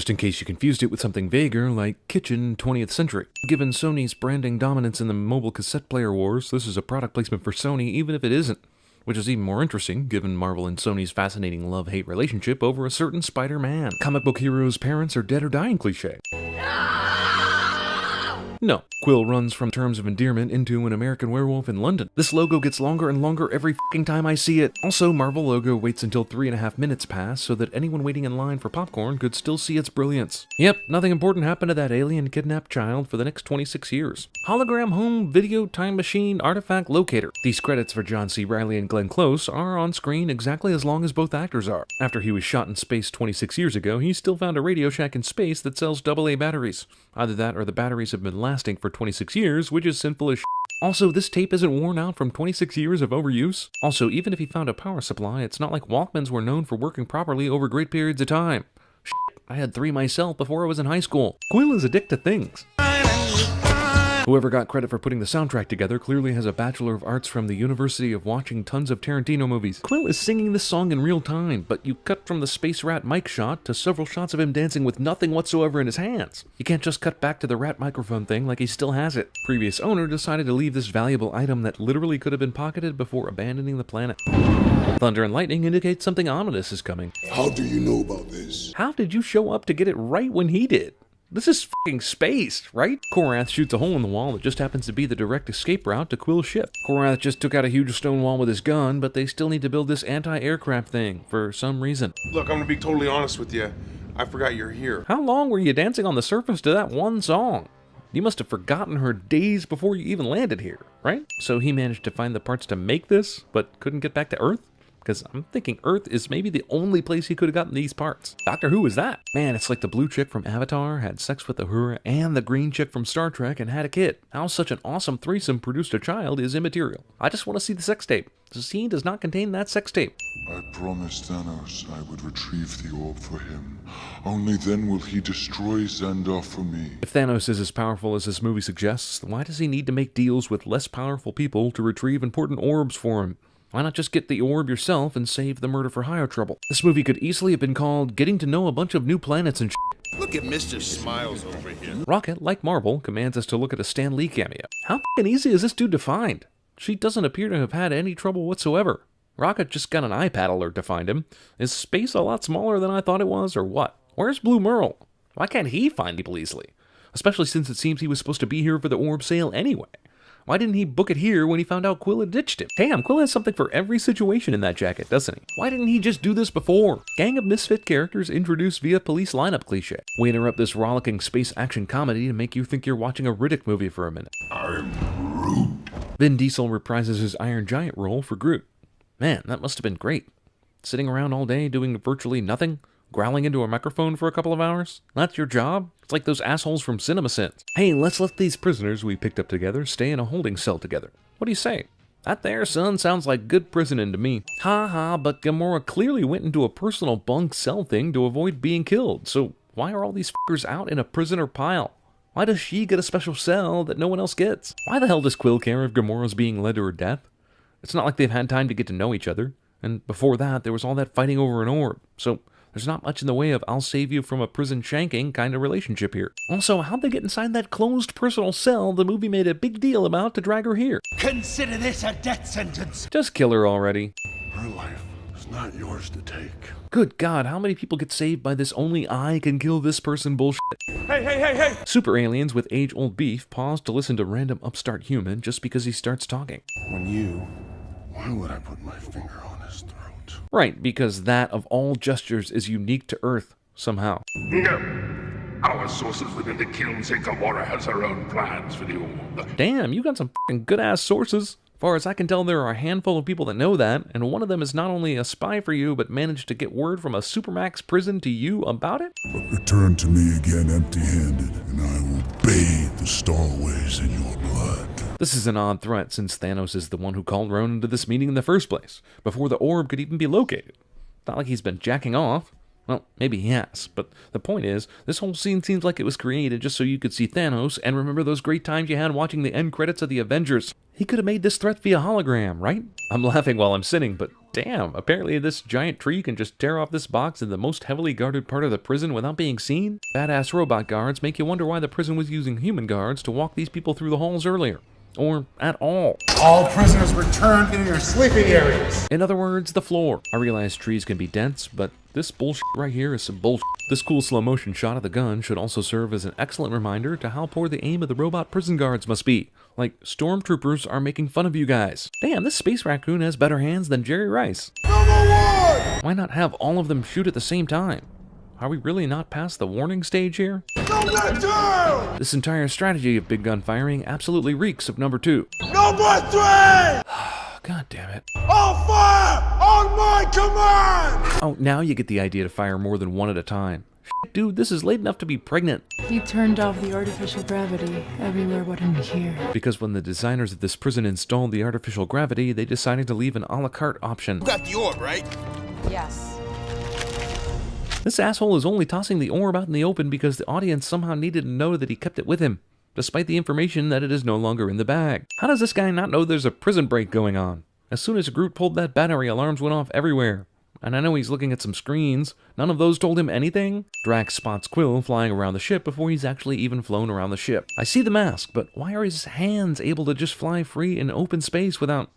just in case you confused it with something vaguer like Kitchen 20th Century. Given Sony's branding dominance in the mobile cassette player wars, this is a product placement for Sony even if it isn't. Which is even more interesting, given Marvel and Sony's fascinating love-hate relationship over a certain Spider-Man. Comic book heroes' parents are dead or dying cliché. No, Quill runs from terms of endearment into an American werewolf in London. This logo gets longer and longer every fucking time I see it. Also, Marvel logo waits until 3.5 minutes pass so that anyone waiting in line for popcorn could still see its brilliance. Yep, nothing important happened to that alien kidnapped child for the next 26 years. Hologram home video time machine artifact locator. These credits for John C. Reilly and Glenn Close are on screen exactly as long as both actors are. After he was shot in space 26 years ago, he still found a Radio Shack in space that sells AA batteries. Either that or the batteries have been lasting for 26 years, which is sinful as shit. Also, this tape isn't worn out from 26 years of overuse. Also, even if he found a power supply, it's not like Walkmans were known for working properly over great periods of time. Shit, I had 3 myself before I was in high school. Quill is addicted to things. Whoever got credit for putting the soundtrack together clearly has a Bachelor of Arts from the University of watching tons of Tarantino movies. Quill is singing this song in real time, but you cut from the Space Rat mic shot to several shots of him dancing with nothing whatsoever in his hands. You can't just cut back to the rat microphone thing like he still has it. Previous owner decided to leave this valuable item that literally could have been pocketed before abandoning the planet. Thunder and lightning indicate something ominous is coming. How do you know about this? How did you show up to get it right when he did? This is fucking space, right? Korath shoots a hole in the wall that just happens to be the direct escape route to Quill's ship. Korath just took out a huge stone wall with his gun, but they still need to build this anti-aircraft thing for some reason. Look, I'm gonna be totally honest with you. I forgot you're here. How long were you dancing on the surface to that one song? You must have forgotten her days before you even landed here, right? So he managed to find the parts to make this, but couldn't get back to Earth? Because I'm thinking Earth is maybe the only place he could have gotten these parts. Doctor Who is that? Man, it's like the blue chick from Avatar had sex with Uhura and the green chick from Star Trek and had a kid. How such an awesome threesome produced a child is immaterial. I just want to see the sex tape. The scene does not contain that sex tape. I promised Thanos I would retrieve the orb for him. Only then will he destroy Xandar for me. If Thanos is as powerful as this movie suggests, then why does he need to make deals with less powerful people to retrieve important orbs for him? Why not just get the orb yourself and save the murder-for-hire trouble? This movie could easily have been called Getting to Know a Bunch of New Planets and shit. Look at Mr. Smiles over here. Rocket, like Marvel, commands us to look at a Stan Lee cameo. How f***ing easy is this dude to find? She doesn't appear to have had any trouble whatsoever. Rocket just got an iPad alert to find him. Is space a lot smaller than I thought it was, or what? Where's Blue Merle? Why can't he find people easily? Especially since it seems he was supposed to be here for the orb sale anyway. Why didn't he book it here when he found out Quill had ditched him? Damn, Quill has something for every situation in that jacket, doesn't he? Why didn't he just do this before? Gang of misfit characters introduced via police lineup cliche. We interrupt this rollicking space action comedy to make you think you're watching a Riddick movie for a minute. I'm Groot. Vin Diesel reprises his Iron Giant role for Groot. Man, that must have been great. Sitting around all day doing virtually nothing? Growling into a microphone for a couple of hours? That's your job? It's like those assholes from CinemaSins. Hey, let's let these prisoners we picked up together stay in a holding cell together. What do you say? That there, son, sounds like good prisoning to me. Ha ha, but Gamora clearly went into a personal bunk cell thing to avoid being killed, so why are all these fuckers out in a prisoner pile? Why does she get a special cell that no one else gets? Why the hell does Quill care if Gamora's being led to her death? It's not like they've had time to get to know each other, and before that there was all that fighting over an orb, so there's not much in the way of I'll save you from a prison shanking kind of relationship here. Also, how'd they get inside that closed personal cell the movie made a big deal about to drag her here? Consider this a death sentence. Just kill her already. Her life is not yours to take. Good God, how many people get saved by this only I can kill this person bullshit? Hey! Super aliens with age-old beef pause to listen to random upstart human just because he starts talking. Why would I put my finger on his throat? Right, because that of all gestures is unique to Earth, somehow. No. Our sources within the kiln say Gamora has her own plans for the orb. Damn, you got some f***ing good-ass sources. As far as I can tell, there are a handful of people that know that, and one of them is not only a spy for you, but managed to get word from a Supermax prison to you about it? But return to me again empty-handed, and I will bathe the starways in your blood. This is an odd threat, since Thanos is the one who called Ronan to this meeting in the first place, before the orb could even be located. Not like he's been jacking off. Well, maybe he has, but the point is, this whole scene seems like it was created just so you could see Thanos and remember those great times you had watching the end credits of the Avengers. He could have made this threat via hologram, right? I'm laughing while I'm sitting, but Damn, apparently this giant tree can just tear off this box in the most heavily guarded part of the prison without being seen? Badass robot guards make you wonder why the prison was using human guards to walk these people through the halls earlier. Or at all. All prisoners return to your sleeping areas. In other words, the floor. I realize trees can be dense, but this bullshit right here is some bullshit. This cool slow motion shot of the gun should also serve as an excellent reminder to how poor the aim of the robot prison guards must be. Like, stormtroopers are making fun of you guys. Damn, this space raccoon has better hands than Jerry Rice. Why not have all of them shoot at the same time? Are we really not past the warning stage here? This entire strategy of big gun firing absolutely reeks of number 2. Number 3! God damn it. I'll fire on my command! Oh, now you get the idea to fire more than one at a time. Shit, dude, this is late enough to be pregnant. He turned off the artificial gravity everywhere but in here. Because when the designers of this prison installed the artificial gravity, they decided to leave an a la carte option. You got the orb, right? Yes. This asshole is only tossing the orb out in the open because the audience somehow needed to know that he kept it with him, despite the information that it is no longer in the bag. How does this guy not know there's a prison break going on? As soon as Groot pulled that battery, alarms went off everywhere. And I know he's looking at some screens. None of those told him anything? Drax spots Quill flying around the ship before he's actually even flown around the ship. I see the mask, but why are his hands able to just fly free in open space without,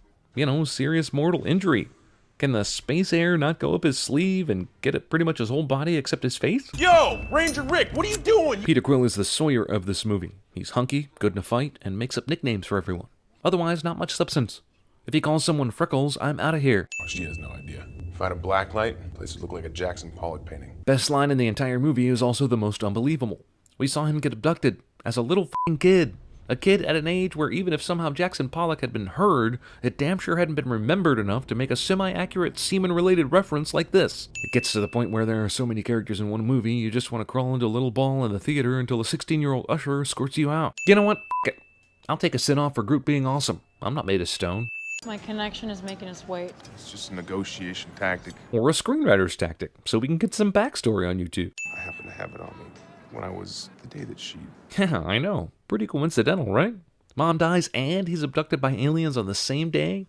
serious mortal injury? Can the space air not go up his sleeve and get at pretty much his whole body except his face? Yo, Ranger Rick, what are you doing? Peter Quill is the Sawyer of this movie. He's hunky, good in a fight, and makes up nicknames for everyone. Otherwise, not much substance. If he calls someone Freckles, I'm out of here. Oh, she has no idea. If I had a black light, places look like a Jackson Pollock painting. Best line in the entire movie is also the most unbelievable. We saw him get abducted as a little f***ing kid. A kid at an age where even if somehow Jackson Pollock had been heard, it damn sure hadn't been remembered enough to make a semi-accurate semen-related reference like this. It gets to the point where there are so many characters in one movie, you just want to crawl into a little ball in the theater until a 16-year-old usher escorts you out. You know what? F*** it. I'll take a sit-off for Groot being awesome. I'm not made of stone. My connection is making us wait. It's just a negotiation tactic. Or a screenwriter's tactic, so we can get some backstory on you two. I happen to have it on me when I was the day that she... Yeah, I know. Pretty coincidental, right? Mom dies and he's abducted by aliens on the same day?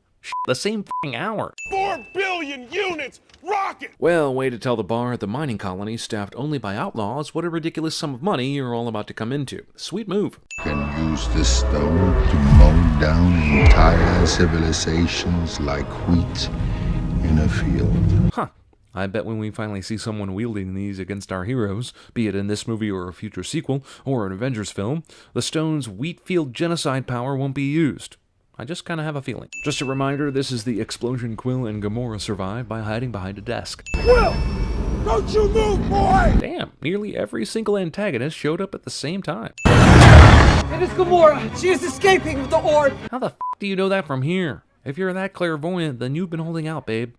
The same f***ing hour. 4 billion units! Rocket! Well, way to tell the bar at the mining colony staffed only by outlaws what a ridiculous sum of money you're all about to come into. Sweet move. Can use this stone to mow down entire civilizations like wheat in a field. Huh. I bet when we finally see someone wielding these against our heroes, be it in this movie or a future sequel, or an Avengers film, the stone's wheat field genocide power won't be used. I just kind of have a feeling. Just a reminder, this is the explosion Quill and Gamora survived by hiding behind a desk. Quill! Don't you move, boy! Damn, nearly every single antagonist showed up at the same time. It is Gamora! She is escaping with the orb! How the f*** do you know that from here? If you're that clairvoyant, then you've been holding out, babe.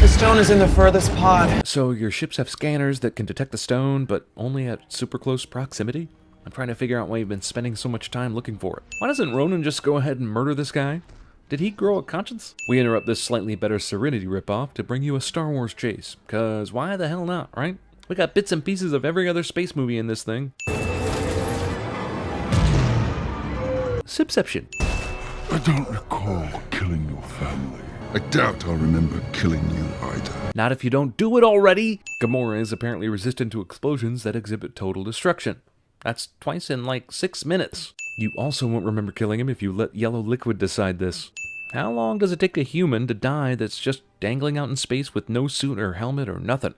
The stone is in the furthest pod. So your ships have scanners that can detect the stone, but only at super close proximity? I'm trying to figure out why you've been spending so much time looking for it. Why doesn't Ronan just go ahead and murder this guy? Did he grow a conscience? We interrupt this slightly better Serenity ripoff to bring you a Star Wars chase, cause why the hell not, right? We got bits and pieces of every other space movie in this thing. Sipception. I don't recall killing your family. I doubt I'll remember killing you either. Not if you don't do it already! Gamora is apparently resistant to explosions that exhibit total destruction. That's twice in like 6 minutes. You also won't remember killing him if you let yellow liquid decide this. How long does it take a human to die that's just dangling out in space with no suit or helmet or nothing?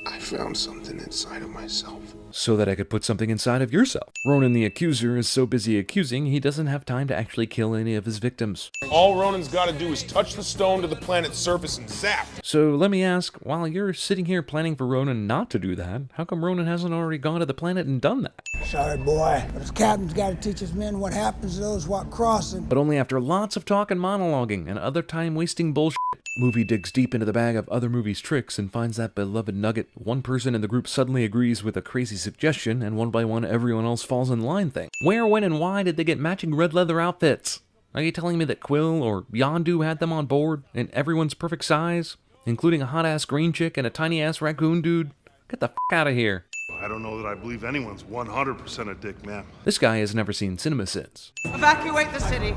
I found something inside of myself. So that I could put something inside of yourself. Ronan the Accuser is so busy accusing, he doesn't have time to actually kill any of his victims. All Ronan's gotta do is touch the stone to the planet's surface and zap. So let me ask, while you're sitting here planning for Ronan not to do that, how come Ronan hasn't already gone to the planet and done that? Sorry, boy, but his captain's got to teach his men what happens to those what cross him. But only after lots of talk and monologuing and other time-wasting bullshit. Movie digs deep into the bag of other movies' tricks and finds that beloved nugget. One person in the group suddenly agrees with a crazy suggestion, and one by one everyone else falls in line thing. Where, when, and why did they get matching red leather outfits? Are you telling me that Quill or Yondu had them on board, in everyone's perfect size, including a hot-ass green chick and a tiny-ass raccoon dude? Get the f*** out of here. I don't know that I believe anyone's 100% a dick, man. This guy has never seen cinema since. Evacuate the city.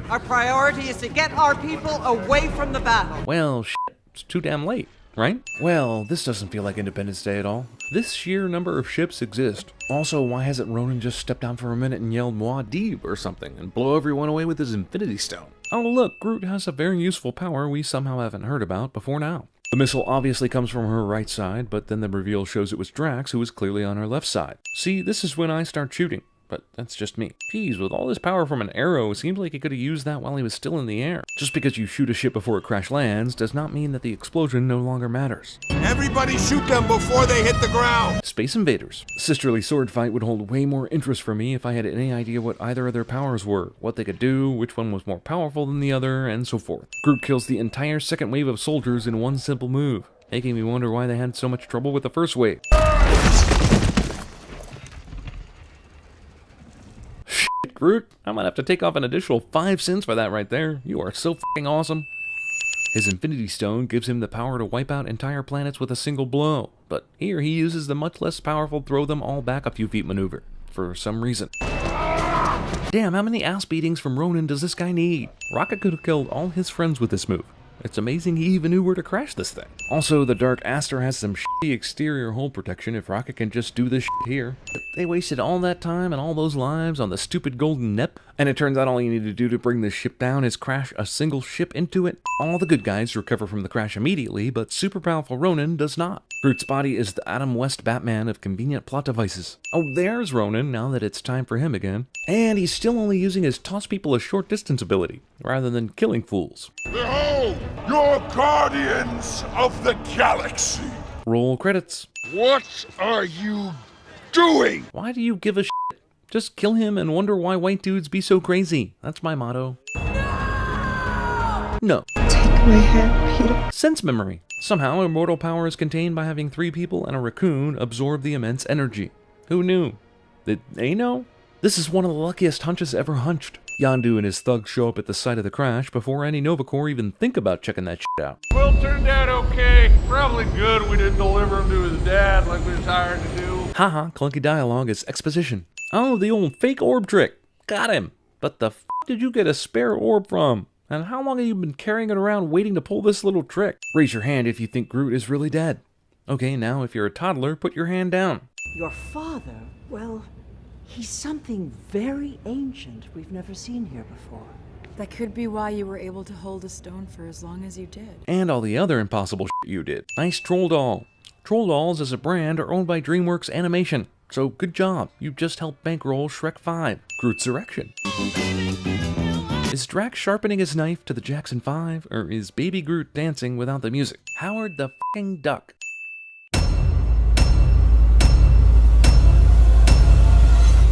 Our priority is to get our people away from the battle. Well, shit, it's too damn late, right? Well, this doesn't feel like Independence Day at all. This sheer number of ships exist. Also, why hasn't Ronan just stepped down for a minute and yelled Muad'Dib or something and blow everyone away with his Infinity Stone? Oh look, Groot has a very useful power we somehow haven't heard about before now. The missile obviously comes from her right side, but then the reveal shows it was Drax who was clearly on her left side. See, this is when I start shooting. But that's just me. Geez, with all this power from an arrow, it seems like he could have used that while he was still in the air. Just because you shoot a ship before it crash lands does not mean that the explosion no longer matters. Everybody shoot them before they hit the ground! Space Invaders. Sisterly sword fight would hold way more interest for me if I had any idea what either of their powers were, what they could do, which one was more powerful than the other, and so forth. Groot kills the entire second wave of soldiers in one simple move, making me wonder why they had so much trouble with the first wave. Groot, I might have to take off an additional 5 cents for that right there. You are so f***ing awesome. His Infinity Stone gives him the power to wipe out entire planets with a single blow, but here he uses the much less powerful throw them all back a few feet maneuver, for some reason. Damn, how many ass beatings from Ronan does this guy need? Rocket could have killed all his friends with this move. It's amazing he even knew where to crash this thing. Also, the Dark Aster has some shitty exterior hull protection if Rocket can just do this shit here. But they wasted all that time and all those lives on the stupid golden Nep, and it turns out all you need to do to bring this ship down is crash a single ship into it. All the good guys recover from the crash immediately, but super powerful Ronan does not. Groot's body is the Adam West Batman of convenient plot devices. Oh, there's Ronan, now that it's time for him again. And he's still only using his toss people a short distance ability, rather than killing fools. Behold, your guardians of the galaxy! Roll credits. What are you doing? Why do you give a shit? Just kill him and wonder why white dudes be so crazy. That's my motto. No. Take my hand, Peter. Sense memory. Somehow, immortal power is contained by having 3 people and a raccoon absorb the immense energy. Who knew? Did they know? This is one of the luckiest hunches ever hunched. Yondu and his thugs show up at the site of the crash before any Nova Corps even think about checking that shit out. Well, turned out okay. Probably good we didn't deliver him to his dad like we was hired to do. Haha, clunky dialogue is exposition. Oh, the old fake orb trick. Got him. But the f*** did you get a spare orb from? And how long have you been carrying it around waiting to pull this little trick? Raise your hand if you think Groot is really dead. Okay, now if you're a toddler, put your hand down. Your father, well, he's something very ancient we've never seen here before. That could be why you were able to hold a stone for as long as you did. And all the other impossible shit you did. Nice troll doll. Troll dolls as a brand are owned by DreamWorks Animation. So good job, you just helped bankroll Shrek 5, Groot's Erection. Is Drax sharpening his knife to the Jackson 5, or is Baby Groot dancing without the music? Howard the f***ing Duck.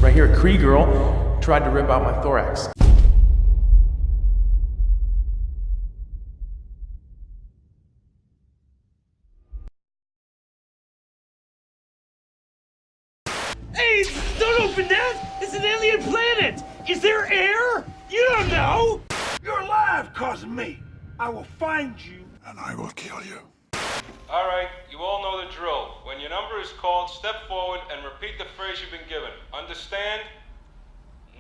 Right here, a Kree girl tried to rip out my thorax. Hey, don't open that! It's an alien planet! Is there air? You don't know! You're alive, cousin me! I will find you, And I will kill you. All right, you all know the drill. When your number is called, step forward and repeat the phrase you've been given. Understand?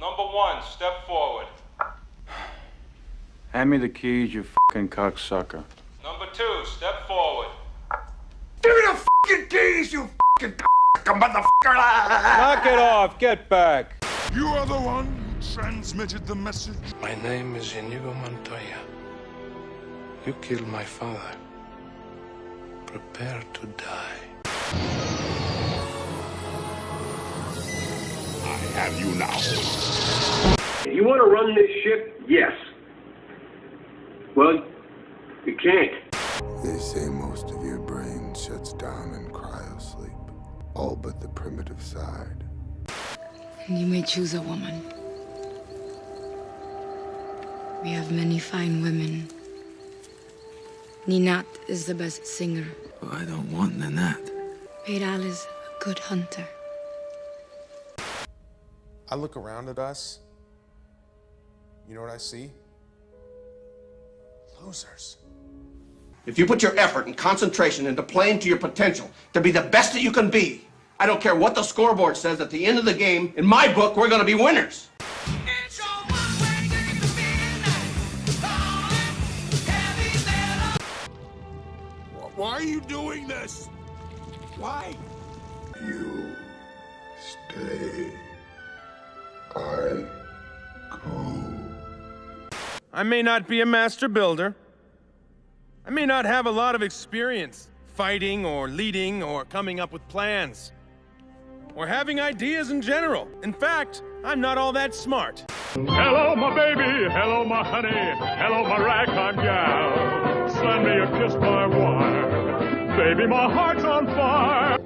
Number 1, step forward. Hand me the keys, you fucking cocksucker. Number 2, step forward. Give me the fucking keys, you fucking motherfucker! Knock it off, get back. You are the one who transmitted the message. My name is Inigo Montoya. You killed my father. Prepare to die. I have you now. You want to run this ship? Yes. Well, you can't. They say most of your brain shuts down in cryosleep, all but the primitive side. And you may choose a woman. We have many fine women. Ninat is the best singer. I don't want Nanette. Peral is a good hunter. I look around at us. You know what I see? Losers. If you put your effort and concentration into playing to your potential, to be the best that you can be, I don't care what the scoreboard says at the end of the game. In my book, we're going to be winners. Why are you doing this? Why? You stay. I go. I may not be a master builder. I may not have a lot of experience fighting or leading or coming up with plans. Or having ideas in general. In fact, I'm not all that smart. Hello, my baby. Hello, my honey. Hello, my ragtime gal. Send me a kiss by wire. Baby, my heart's on fire.